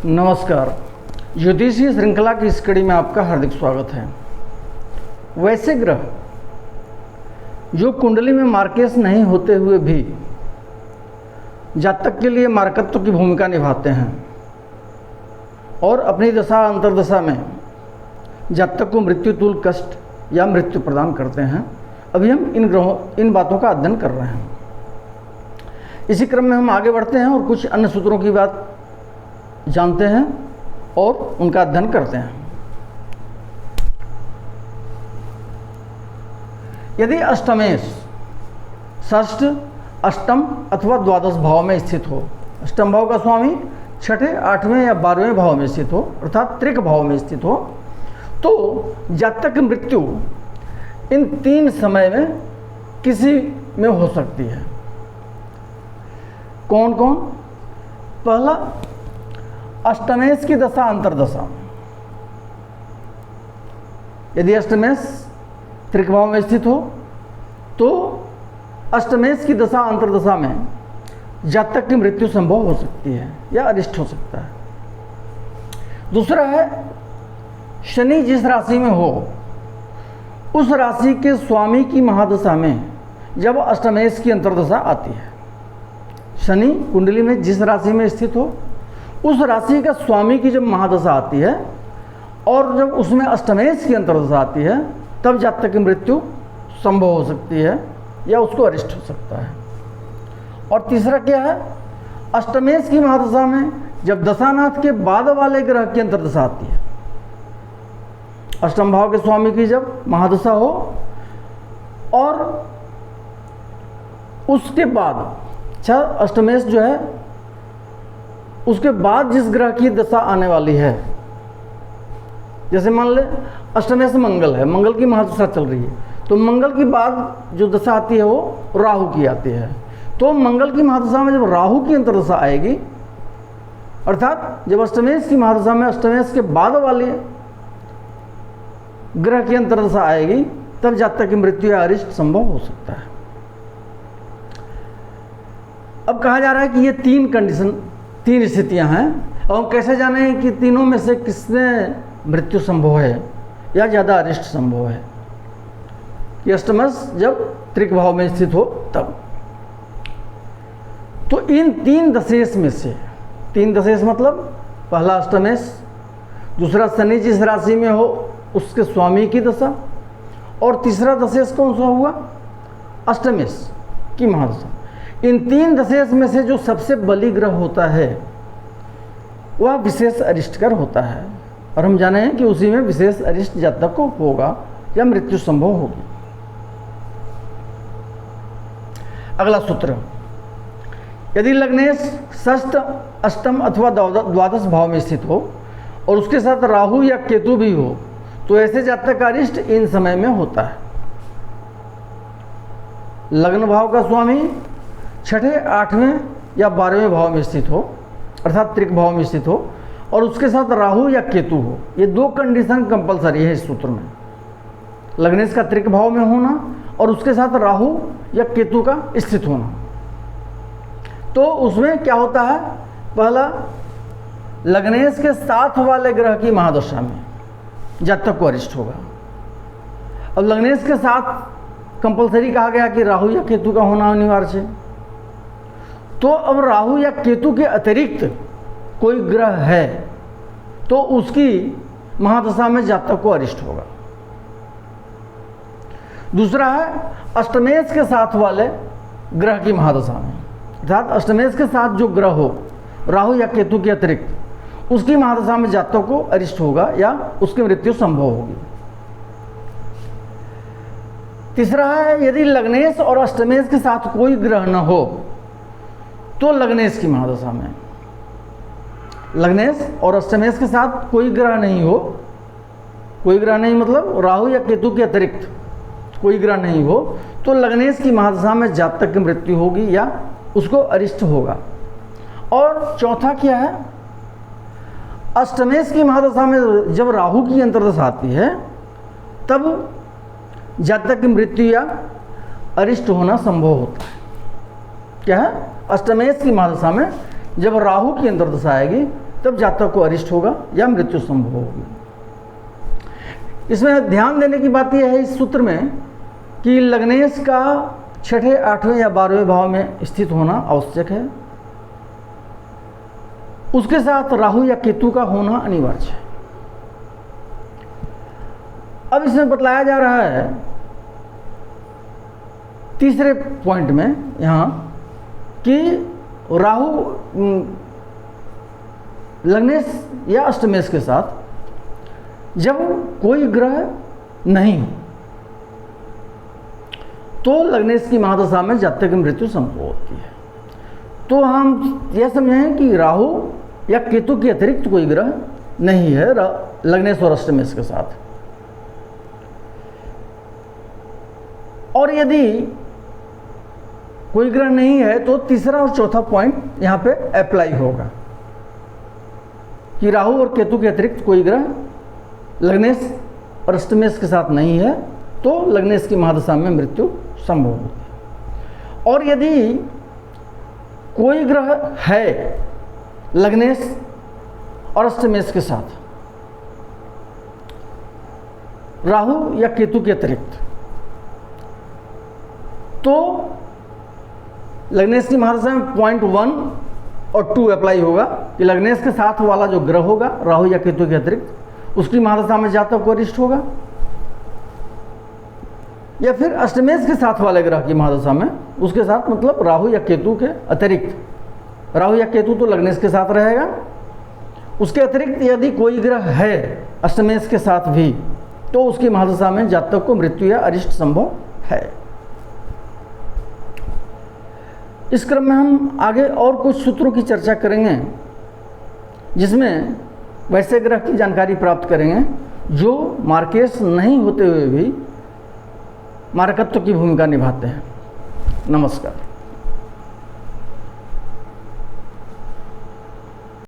नमस्कार। ज्योतिषीय श्रृंखला की इस कड़ी में आपका हार्दिक स्वागत है। वैसे ग्रह जो कुंडली में मार्केस नहीं होते हुए भी जातक के लिए मार्कत्व की भूमिका निभाते हैं और अपनी दशा अंतर्दशा में जातक को मृत्यु तुल्य कष्ट या मृत्यु प्रदान करते हैं, अभी हम इन बातों का अध्ययन कर रहे हैं। इसी क्रम में हम आगे बढ़ते हैं और कुछ अन्य सूत्रों की बात जानते हैं और उनका अध्ययन करते हैं। यदि अष्टमेश षष्ठ, अष्टम अथवा द्वादश भाव में स्थित हो, अष्टम भाव का स्वामी छठे, आठवें या 12वें भाव में स्थित हो, अर्थात त्रिक भाव में स्थित हो, तो जातक की मृत्यु इन 3 समय में किसी में हो सकती है। कौन कौन? पहला, अष्टमेश की दशा अंतर्दशा। यदि अष्टमेश त्रिक भाव में स्थित हो तो अष्टमेश की दशा अंतर्दशा में जातक की मृत्यु संभव हो सकती है या अरिष्ट हो सकता है। दूसरा है, शनि जिस राशि में हो उस राशि के स्वामी की महादशा में जब अष्टमेश की अंतर्दशा आती है। शनि कुंडली में जिस राशि में स्थित हो उस राशि का स्वामी की जब महादशा आती है और जब उसमें अष्टमेश की अंतर्दशा आती है तब जातक की मृत्यु संभव हो सकती है या उसको अरिष्ट हो सकता है। और तीसरा क्या है, अष्टमेश की महादशा में जब दशानाथ के बाद वाले ग्रह की अंतर्दशा आती है, अष्टम भाव के स्वामी की जब महादशा हो और उसके बाद अष्टमेश जो है उसके बाद जिस ग्रह की दशा आने वाली है, जैसे मान ले अष्टमेश मंगल है, मंगल की महादशा चल रही है, तो मंगल की बाद जो दशा आती है वो राहु की आती है। तो मंगल की महादशा में जब राहु की अंतर्दशा आएगी, अर्थात जब अष्टमेश की महादशा में अष्टमेश के बाद वाले ग्रह की अंतर्दशा आएगी, तब जातक की मृत्यु या अरिष्ट संभव हो सकता है। अब कहा जा रहा है कि ये 3 स्थितियां हैं और कैसे जाने कि तीनों में से किसमें मृत्यु संभव है या ज़्यादा अरिष्ट संभव है। कि अष्टमेश जब त्रिक भाव में स्थित हो तब, तो इन 3 दशेश में से, 3 दशेश मतलब पहला अष्टमेश, दूसरा शनि जिस राशि में हो उसके स्वामी की दशा, और तीसरा दशेश कौन सा हुआ? अष्टमेश की महादशा। इन 3 दशेश में से जो सबसे बली ग्रह होता है वह विशेष अरिष्टकर होता है और हम जाने हैं कि उसी में विशेष अरिष्ट जातक को होगा या मृत्यु संभव होगी। अगला सूत्र, यदि लग्नेश षष्ठ, अष्टम अथवा द्वादश भाव में स्थित हो और उसके साथ राहु या केतु भी हो तो ऐसे जातक का अरिष्ट इन समय में होता है। लग्न भाव का स्वामी छठे, 8वें या 12वें भाव में स्थित हो, अर्थात त्रिक भाव में स्थित हो, और उसके साथ राहु या केतु हो। ये 2 कंडीशन कंपलसरी है इस सूत्र में। लग्नेश का त्रिक भाव में होना और उसके साथ राहु या केतु का स्थित होना। तो उसमें क्या होता है, पहला, लग्नेश के साथ वाले ग्रह की महादशा में जातक को अरिष्ट होगा। अब लग्नेश के साथ कंपलसरी कहा गया कि राहु या केतु का होना अनिवार्य है, तो अब राहु या केतु के अतिरिक्त कोई ग्रह है तो उसकी महादशा में जातक को अरिष्ट होगा। दूसरा है, अष्टमेश के साथ वाले ग्रह की महादशा में, अर्थात अष्टमेश के साथ जो ग्रह हो राहु या केतु के अतिरिक्त उसकी महादशा में जातक को अरिष्ट होगा या उसकी मृत्यु संभव होगी। तीसरा है, यदि लग्नेश और अष्टमेश के साथ कोई ग्रह न हो तो लग्नेश की महादशा में, लग्नेश और अष्टमेश के साथ कोई ग्रह नहीं हो, कोई ग्रह नहीं मतलब राहु या केतु के अतिरिक्त कोई ग्रह नहीं हो, तो लग्नेश की महादशा में जातक की मृत्यु होगी या उसको अरिष्ट होगा। और चौथा क्या है, अष्टमेश की महादशा में जब राहु की अंतर्दशा आती है तब जातक की मृत्यु या अरिष्ट होना संभव होता है। क्या है? अष्टमेश की महादशा में जब राहु की अंतर्दशा आएगी तब जातक को अरिष्ट होगा या मृत्यु संभव होगी। इसमें ध्यान देने की बात यह है इस सूत्र में कि लग्नेश का 6ठे, 8वें या 12वें भाव में स्थित होना आवश्यक है। उसके साथ राहु या केतु का होना अनिवार्य है। अब इसमें बतलाया जा रहा है तीसरे पॉइंट में यहां कि राहु लग्नेश या अष्टमेश के साथ जब कोई ग्रह नहीं हो तो लग्नेश की महादशा में जातक की मृत्यु संभव होती है। तो हम यह समझें कि राहु या केतु के अतिरिक्त कोई ग्रह नहीं है लग्नेश और अष्टमेश के साथ। और यदि कोई ग्रह नहीं है तो तीसरा और चौथा पॉइंट यहां पे अप्लाई होगा कि राहु और केतु के अतिरिक्त कोई ग्रह लग्नेश और अष्टमेश के साथ नहीं है तो लग्नेश की महादशा में मृत्यु संभव होती है। और यदि कोई ग्रह है लग्नेश और अष्टमेश के साथ राहु या केतु के अतिरिक्त तो लग्नेश की महादशा में पॉइंट 1 और 2 अप्लाई होगा कि लग्नेश के साथ वाला जो ग्रह होगा राहु या केतु के अतिरिक्त उसकी महादशा में जातक को अरिष्ट होगा, या फिर अष्टमेश के साथ वाले ग्रह की महादशा में उसके साथ मतलब राहु या केतु के अतिरिक्त, राहु या केतु तो लग्नेश के साथ रहेगा, उसके अतिरिक्त यदि कोई ग्रह है अष्टमेश के साथ भी तो उसकी महादशा में जातक को मृत्यु या अरिष्ट संभव है। इस क्रम में हम आगे और कुछ सूत्रों की चर्चा करेंगे जिसमें वैसे ग्रह की जानकारी प्राप्त करेंगे जो मार्केश नहीं होते हुए भी मारकत्व की भूमिका निभाते हैं। नमस्कार।